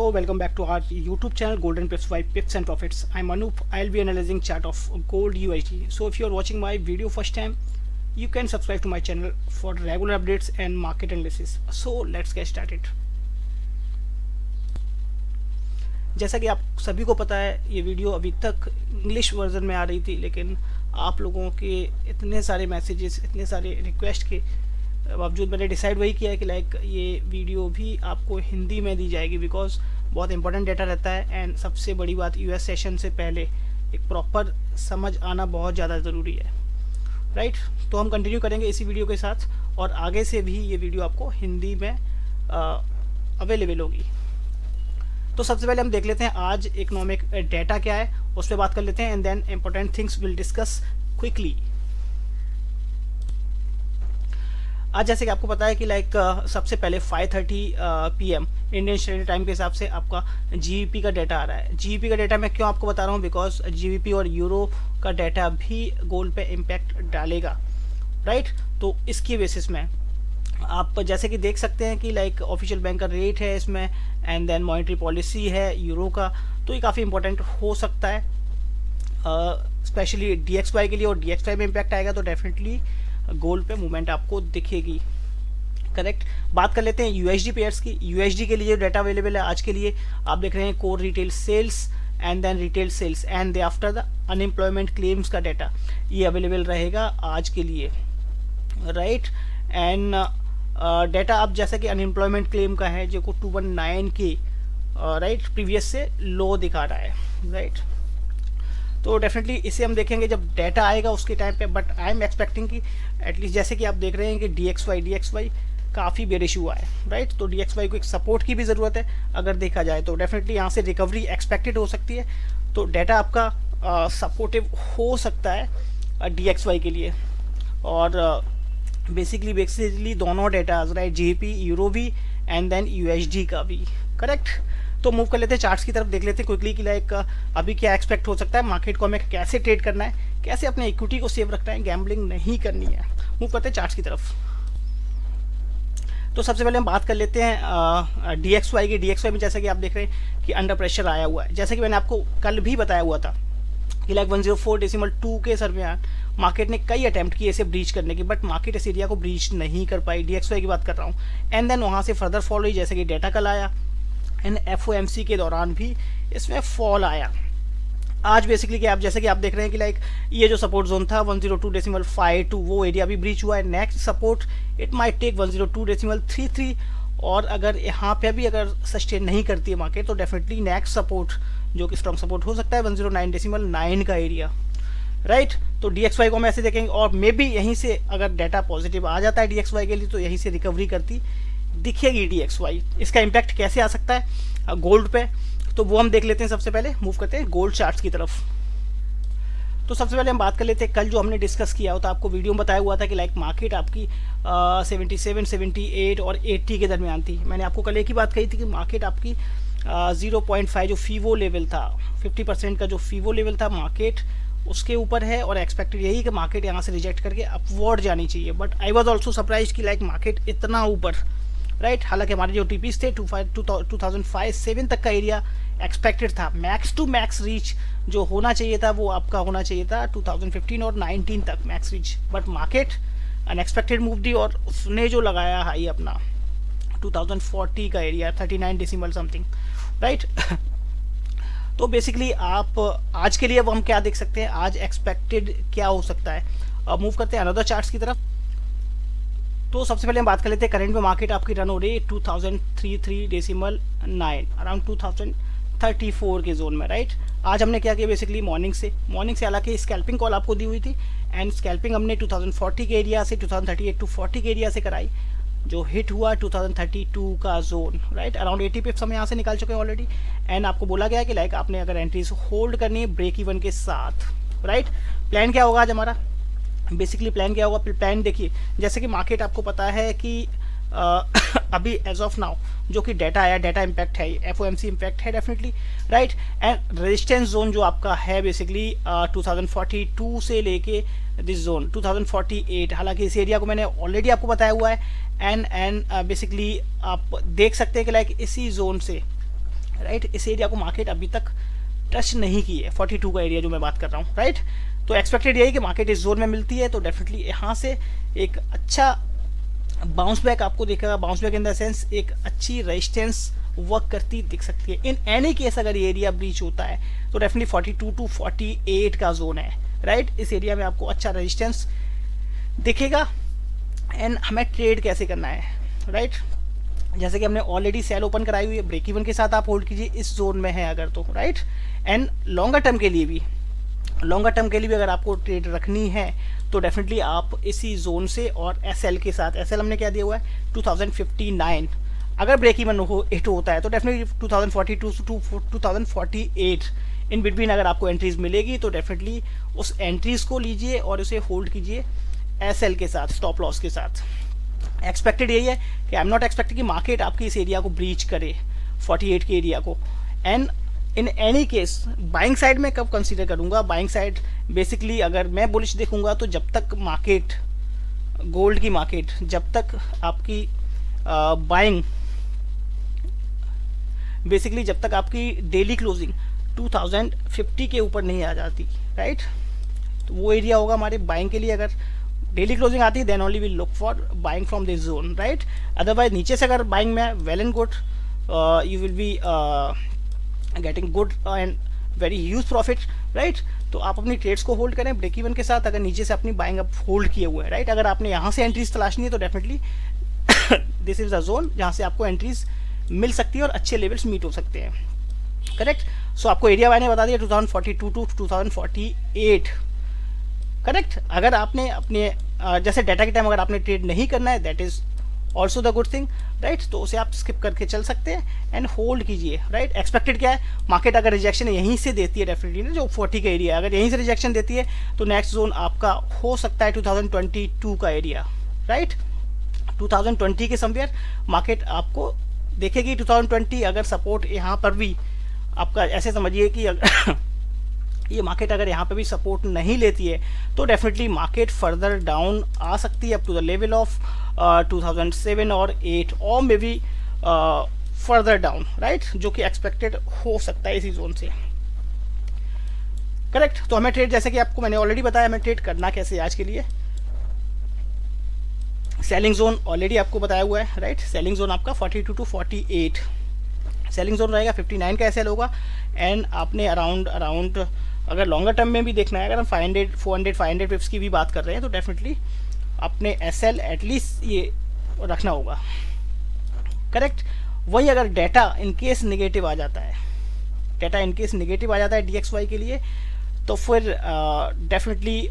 Hello, welcome back to our YouTube channel Golden Pips by Pips and Profits. I'm Anup. I'll be analyzing chart of Gold USD. So if you're watching my video first time, you can subscribe to my channel for regular updates and market analysis. So let's get started. जैसा कि आप सभी को पता है, ये video अभी तक इंग्लिश वर्जन में आ रही थी, लेकिन आप लोगों के इतने सारे मैसेजेस, इतने सारे रिक्वेस्ट के बावजूद मैंने डिसाइड वही किया है कि ये वीडियो भी आपको हिंदी में दी जाएगी, बिकॉज बहुत इंपॉर्टेंट डेटा रहता है एंड सबसे बड़ी बात यूएस सेशन से पहले एक प्रॉपर समझ आना बहुत ज़्यादा ज़रूरी है, राइट। तो हम कंटिन्यू करेंगे इसी वीडियो के साथ और आगे से भी ये वीडियो आपको हिंदी में अवेलेबल होगी। तो सबसे पहले हम देख लेते हैं आज इकोनॉमिक डेटा क्या है, उस पर बात कर लेते हैं and then important things will discuss quickly. आज जैसे कि आपको पता है कि सबसे पहले 5:30 PM इंडियन स्टैंडर्ड टाइम के हिसाब से आपका जीबीपी का डाटा आ रहा है। जीबीपी का डाटा मैं क्यों आपको बता रहा हूँ, बिकॉज जीबीपी और यूरो का डाटा भी गोल्ड पे इम्पैक्ट डालेगा, राइट। तो इसकी बेसिस में आप जैसे कि देख सकते हैं कि ऑफिशियल बैंक का रेट है इसमें एंड देन मॉनेटरी पॉलिसी है यूरो का, तो ये काफ़ी इंपॉर्टेंट हो सकता है स्पेशली DXY के लिए। और DXY में इम्पैक्ट आएगा तो डेफिनेटली गोल्ड पे मूवमेंट आपको दिखेगी, करेक्ट। बात कर लेते हैं यूएसडी पेयर्स की। यूएसडी के लिए जो डाटा अवेलेबल है आज के लिए आप देख रहे हैं core retail sales and then retail sales and they after the unemployment claims का डाटा ये अवेलेबल रहेगा आज के लिए, राइट। एंड डाटा आप जैसा कि अनएम्प्लॉयमेंट क्लेम का है जो को 219 के राइट प्रीवियस से लो दिखा रहा है, राइट। तो डेफिनेटली इसे हम देखेंगे जब डाटा आएगा उसके टाइम पे, बट आई एम एक्सपेक्टिंग कि एटलीस्ट जैसे कि आप देख रहे हैं कि DXY काफ़ी बेरिश हुआ है, राइट। तो DXY को एक सपोर्ट की भी ज़रूरत है अगर देखा जाए तो डेफिनेटली यहाँ से रिकवरी एक्सपेक्टेड हो सकती है। तो डाटा आपका सपोर्टिव हो सकता है DXY के लिए और बेसिकली दोनों डाटा राइट, जीबीपी यूरो भी एंड देन USD का भी, करेक्ट। तो मूव कर लेते हैं चार्ट्स की तरफ, देख लेते हैं क्विकली कि अभी क्या एक्सपेक्ट हो सकता है, मार्केट को हमें कैसे ट्रेड करना है, कैसे अपने इक्विटी को सेव रखना है, गैम्बलिंग नहीं करनी है। मूव करते हैं चार्ट्स की तरफ। तो सबसे पहले हम बात कर लेते हैं DXY की। DXY में जैसा कि आप देख रहे हैं कि अंडर प्रेशर आया हुआ है, जैसा कि मैंने आपको कल भी बताया हुआ था कि 104.2 के दरमियान मार्केट ने कई अटैम्प्ट किए इसे ब्रीच करने की, बट मार्केट इस एरिया को ब्रीच नहीं कर पाई। DXY की बात कर रहा हूँ एंड देन वहाँ से फर्दर फॉल हुई जैसे कि डाटा कल आया एंड FOMC के दौरान भी इसमें फॉल आया। आज बेसिकली कि आप जैसे कि आप देख रहे हैं कि ये जो सपोर्ट जोन था 102.52 वो एरिया भी ब्रीच हुआ है। Next support it might take 102.33 और अगर यहाँ पे भी अगर सस्टेन नहीं करती है मार्केट तो डेफिनेटली नेक्स्ट सपोर्ट जो कि स्ट्रॉन्ग सपोर्ट हो सकता है 109.9 का एरिया, राइट। तो DXY को हम ऐसे देखेंगे और मे बी यहीं से अगर डाटा पॉजिटिव आ जाता है DXY के लिए तो यहीं से रिकवरी करती दिखेगी DXY। इसका इम्पैक्ट कैसे आ सकता है गोल्ड पे, तो वो हम देख लेते हैं। सबसे पहले मूव करते हैं गोल्ड चार्ट्स की तरफ। तो सबसे पहले हम बात कर लेते हैं कल जो हमने डिस्कस किया हो तो आपको वीडियो में बताया हुआ था कि मार्केट आपकी 77, 78 और 80 के दरमियान थी। मैंने आपको कल एक ही बात कही थी कि मार्केट आपकी 0.5 जो फीवो लेवल था, 50% का जो फीवो लेवल था मार्केट उसके ऊपर है और एक्सपेक्टेड यही कि मार्केट यहाँ से रिजेक्ट करके अपवर्ड जानी चाहिए। But I was also surprise कि मार्केट इतना ऊपर, राइट। हालांकि हमारे जो टीपीस थे 2005-7 तक का एरिया एक्सपेक्टेड था। मैक्स टू मैक्स रीच जो होना चाहिए था वो आपका होना चाहिए था 2015 और 19 तक max reach, but market unexpected move दी और उसने जो लगाया हाई अपना 2040 का एरिया 39 डेसिमल समथिंग, राइट। तो बेसिकली आप आज के लिए अब हम क्या देख सकते हैं, आज एक्सपेक्टेड क्या हो सकता है। अब मूव करते हैं अनदर चार्ट्स की तरफ। तो सबसे पहले हम बात कर लेते हैं करंट में मार्केट आपकी रन हो रही है 2033.9 अराउंड 2034 के जोन में, राइट। आज हमने क्या किया बेसिकली मॉर्निंग से हालांकि स्कैल्पिंग कॉल आपको दी हुई थी एंड स्कैल्पिंग हमने 2040 के एरिया से 2038 to 40 के एरिया से कराई, जो हिट हुआ 2032 का जोन, राइट। अराउंड 80 पिप्स हम यहाँ से निकाल चुके हैं ऑलरेडी एंड आपको बोला गया है कि आपने अगर एंट्रीज होल्ड करनी है ब्रेक इवन के साथ, राइट। प्लान क्या होगा आज हमारा, बेसिकली प्लान क्या होगा, प्लान देखिए जैसे कि मार्केट आपको पता है कि अभी एज ऑफ नाउ जो कि डाटा आया, डाटा इम्पैक्ट है, FOMC इम्पैक्ट है definitely, right. And resistance zone जो आपका है बेसिकली 2042 से लेके दिस जोन 2048, हालांकि इस एरिया को मैंने ऑलरेडी आपको बताया हुआ है एंड बेसिकली आप देख सकते हैं कि इसी जोन से राइट। इस एरिया को मार्केट अभी तक टच नहीं की है, 42 का एरिया जो मैं बात कर रहा हूँ, राइट। तो एक्सपेक्टेड यही कि मार्केट इस जोन में मिलती है तो डेफिनेटली यहाँ से एक अच्छा बाउंस बैक आपको दिखेगा। Bounce back in the sense एक अच्छी रेजिस्टेंस वर्क करती दिख सकती है। इन एनी केस अगर ये एरिया ब्रीच होता है तो डेफिनेटली 42 टू 48 का जोन है, राइट। इस एरिया में आपको अच्छा रेजिस्टेंस दिखेगा। एंड हमें ट्रेड कैसे करना है, राइट। जैसे कि हमने ऑलरेडी सेल ओपन कराई हुई है, ब्रेक इवन के साथ आप होल्ड कीजिए इस जोन में है अगर तो, राइट। एंड लॉन्गर टर्म के लिए भी अगर आपको ट्रेड रखनी है तो डेफिनेटली आप इसी जोन से और एसएल के साथ, एसएल हमने क्या दिया हुआ है 2059, अगर ब्रेक इवन हिट होता है तो डेफिनेटली 2042 टू 2048 इन बिटवीन अगर आपको एंट्रीज मिलेगी तो डेफिनेटली उस एंट्रीज को लीजिए और उसे होल्ड कीजिए एसएल के साथ, स्टॉप लॉस के साथ। एक्सपेक्टेड यही है कि आई एम नॉट एक्सपेक्टेड कि मार्केट आपकी इस एरिया को ब्रीच करे, 48 के एरिया को। And in any case buying side में कब कंसीडर करूंगा, बाइंग साइड बेसिकली अगर मैं बुलिश देखूंगा तो जब तक मार्केट, गोल्ड की मार्केट जब तक आपकी बाइंग बेसिकली जब तक आपकी डेली क्लोजिंग 2050 के ऊपर नहीं आ जाती, राइट। तो वो एरिया होगा हमारे बाइंग के लिए। अगर डेली क्लोजिंग आती है then only will look for buying from this zone, right. Otherwise नीचे से अगर बाइंग में well and good, you will be getting good and very huge profit, right. तो आप अपनी ट्रेड्स को होल्ड करें ब्रेक इवन के साथ अगर नीचे से अपनी बाइंग अप होल्ड किए हुए हैं, राइट। अगर आपने यहाँ से एंट्रीज तलाशनी है तो definitely this is the zone जहाँ से आपको एंट्रीज मिल सकती है और अच्छे लेवल्स मीट हो सकते हैं, करेक्ट। सो आपको एरिया मैंने बता दिया 2042 टू 2048, करेक्ट। अगर आपने अपने जैसे डाटा के टाइम अगर आपने ट्रेड नहीं करना है that is also the good thing, right. तो उसे आप स्किप करके चल सकते हैं एंड होल्ड कीजिए, राइट। एक्सपेक्टेड क्या है, मार्केट अगर रिजेक्शन यहीं से देती है डेफिनेटली ना, जो 40 का एरिया अगर यहीं से रिजेक्शन देती है तो नेक्स्ट जोन आपका हो सकता है 2022 का एरिया, राइट। 2020 के समवेयर मार्केट आपको देखेगी 2020। अगर सपोर्ट यहाँ पर भी आपका ऐसे समझिए कि ये मार्केट अगर यहाँ पे भी सपोर्ट नहीं लेती है तो डेफिनेटली मार्केट फर्दर डाउन आ सकती है up to the level of 2007 और 8 और may be further down, right, जो कि एक्सपेक्टेड हो सकता है इसी जोन से, करेक्ट। तो हमें ट्रेड जैसे कि आपको मैंने ऑलरेडी बताया हमें ट्रेड करना कैसे आज के लिए। सेलिंग जोन ऑलरेडी आपको बताया हुआ है, राइट। सेलिंग जोन आपका 42 टू 48 सेलिंग जोन रहेगा, 59 का एसएल होगा। एंड आपने अराउंड अगर लॉन्गर टर्म में भी देखना है, अगर हम 500 पिप्स की भी बात कर रहे हैं तो डेफिनेटली अपने एसएल एटलीस्ट ये रखना होगा, करेक्ट। वही अगर डाटा इनकेस नेगेटिव आ जाता है, DXY के लिए तो फिर डेफिनेटली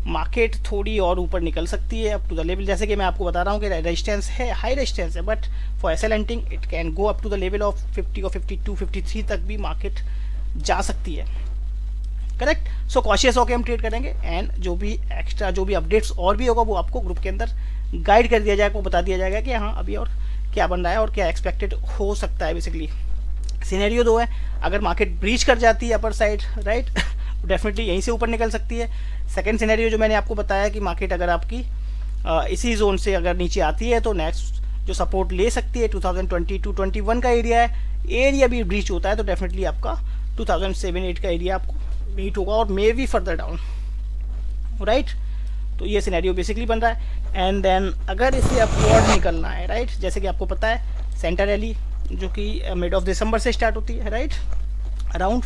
मार्केट थोड़ी और ऊपर निकल सकती है अप टू द लेवल, जैसे कि मैं आपको बता रहा हूँ कि रेजिस्टेंस है, हाई रेजिस्टेंस है, but for SL hunting it can go up to the level of 50 और 52 53 तक भी मार्केट जा सकती है, करेक्ट। सो कॉशियस होकर हम ट्रेड करेंगे एंड जो भी एक्स्ट्रा जो भी अपडेट्स और भी होगा वो आपको ग्रुप के अंदर गाइड कर दिया जाएगा, वो बता दिया जाएगा कि हाँ अभी और क्या बन रहा है और क्या एक्सपेक्टेड हो सकता है। बेसिकली सिनेरियो 2 है, अगर मार्केट ब्रीच कर जाती है अपर साइड, राइट, डेफिनेटली यहीं से ऊपर निकल सकती है। सेकंड सिनेरियो जो मैंने आपको बताया कि मार्केट अगर आपकी इसी जोन से अगर नीचे आती है तो नेक्स्ट जो सपोर्ट ले सकती है 2020-21 का एरिया भी ब्रीच होता है तो डेफिनेटली आपका 2007-8 का एरिया आपको मीट होगा और may be further down, right. तो ये सिनेरियो बेसिकली बन रहा है। एंड देन अगर इसे अपवर्ड निकलना है, राइट, जैसे कि आपको पता है सेंटर रैली जो कि मिड ऑफ दिसंबर से स्टार्ट होती है, राइट, अराउंड,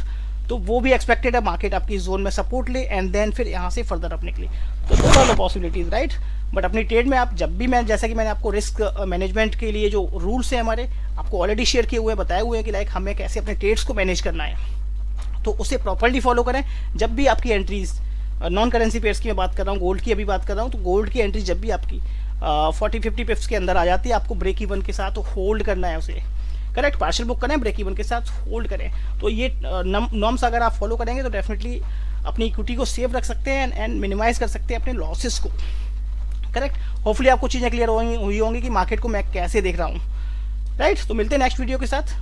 तो वो भी एक्सपेक्टेड है मार्केट आपकी जोन में सपोर्ट ले एंड देन फिर यहाँ से फर्दर अप निकले, तो दोनों वाले पॉसिबिलिटीज, राइट। बट अपनी ट्रेड में आप जब भी, मैं जैसा कि मैंने आपको रिस्क मैनेजमेंट के लिए जो रूल्स हैं हमारे आपको ऑलरेडी शेयर किए हुए हैं, बताए हुए हैं कि लाइक हमें कैसे अपने ट्रेड्स को मैनेज करना है, तो उसे प्रॉपर्ली फॉलो करें। जब भी आपकी एंट्रीज नॉन करेंसी पेयर्स की मैं बात कर रहा हूँ, गोल्ड की अभी बात कर रहा हूँ, तो गोल्ड की एंट्रीज जब भी आपकी 40-50 पिप्स के अंदर आ जाती है आपको ब्रेक इवन के साथ होल्ड करना है उसे, करेक्ट। पार्शियल बुक करें, ब्रेक इवन के साथ होल्ड करें, तो ये नॉर्म्स अगर आप फॉलो करेंगे तो डेफिनेटली अपनी इक्विटी को सेव रख सकते हैं एंड मिनिमाइज कर सकते हैं अपने लॉसेस को, करेक्ट। होपफुली आपको चीज़ें क्लियर हुई होंगी कि मार्केट को मैं कैसे देख रहा हूँ, राइट। तो मिलते हैं नेक्स्ट वीडियो के साथ।